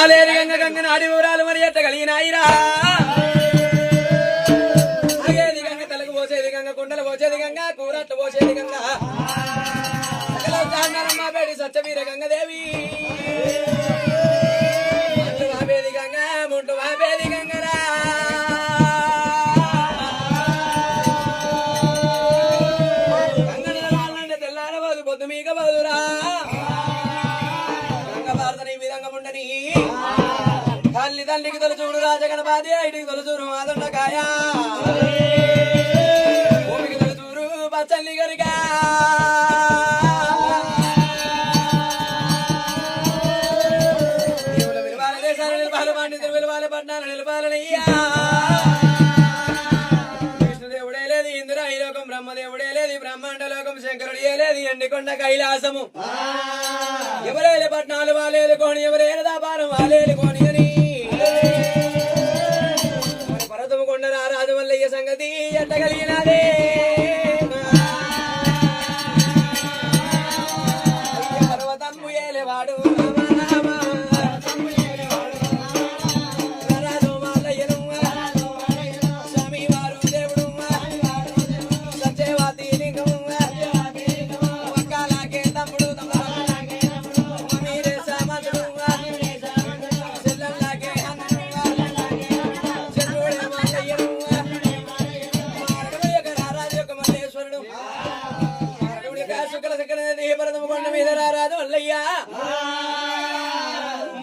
వాలేరు గంగ గంగ నాడి ఊరాలు మరి ఎట్ట కలిగినాయిరా అగేది గంగ తలకు పోసేది గంగ కుండలు పోసేది గంగ కూరట్లు పోసేది గంగ మా పేడి సత్యవీర గంగదేవి ముంటు వాపేది గంగ ముంటు వాపేది గంగరా గంగ వాళ్ళంటే తెల్లారబోదు పొద్దు మీక బదురా గంగ భారతని విధంగా ఉండని తల్లి తల్లికి తొలచూడు రాజగణపాతి ఐటికి తొలచూరు మాదండకాయ భూమికి తొలచూరు పచ్చల్లి గరిగా నిలపాలి పట్నాలు నిలపాలనయ్యా విష్ణుదేవుడే లేదు ఇంద్ర ఈ లోకం బ్రహ్మదేవుడే లేదు బ్రహ్మాండ లోకం శంకరుడే లేదు ఎండికొండ కైలాసము ఎవరేలు పట్నాలు వాలేలు కోని ఎవరేలు దాపారం వాలేలు కోని అని పర్వతము కొండ రారాజు వల్లయ్య సంగతి ఎట్టగలిగినదే పర్వతము ఏలేవాడు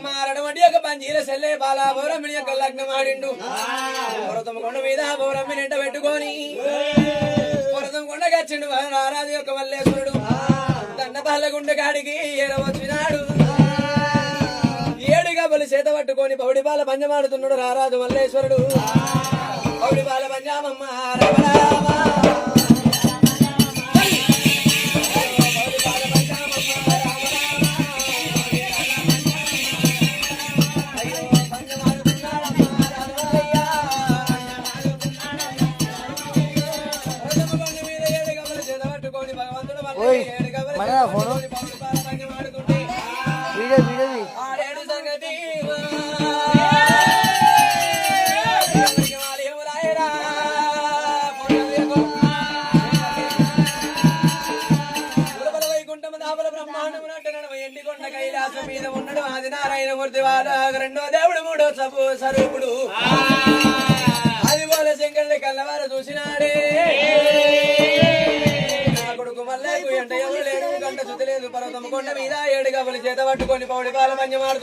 మారడమండి ఒక పంజీల సెల్లే బాలా బౌరమ్మిని యొక్క లగ్నం ఆడిండు పర్వతం కొండ మీద బౌరమ్మిని ఎంట పెట్టుకొని పర్వతం కొండ గచ్చిండు రారాజు యొక్క మల్లేశ్వరుడు దండపాల గుండె కాడికి ఏడవచ్చినాడు ఏడుగా బలి చేత పట్టుకొని పౌడిపాల పంజమాడుతున్నాడు రారాజు మల్లేశ్వరుడు పౌడిపాల పంజామమ్మ రామరామ ఎండికొండ కైలాసం మీద ఉన్నాడు ఆదినారాయణమూర్తి వాడు రెండో దేవుడు మూడో స్వరూపుడు అది పోల శంకరుడి కళ్ళవారు చూసినాడే నా కొడుకు మల్లకు ఎంట ఎవరు లేడు గంట శుద్ధి లేదు పర్వతం కొండ మీద ఏడు గబలు చేత పట్టుకొని పౌడి పాల మంజమాడుతున్నాడు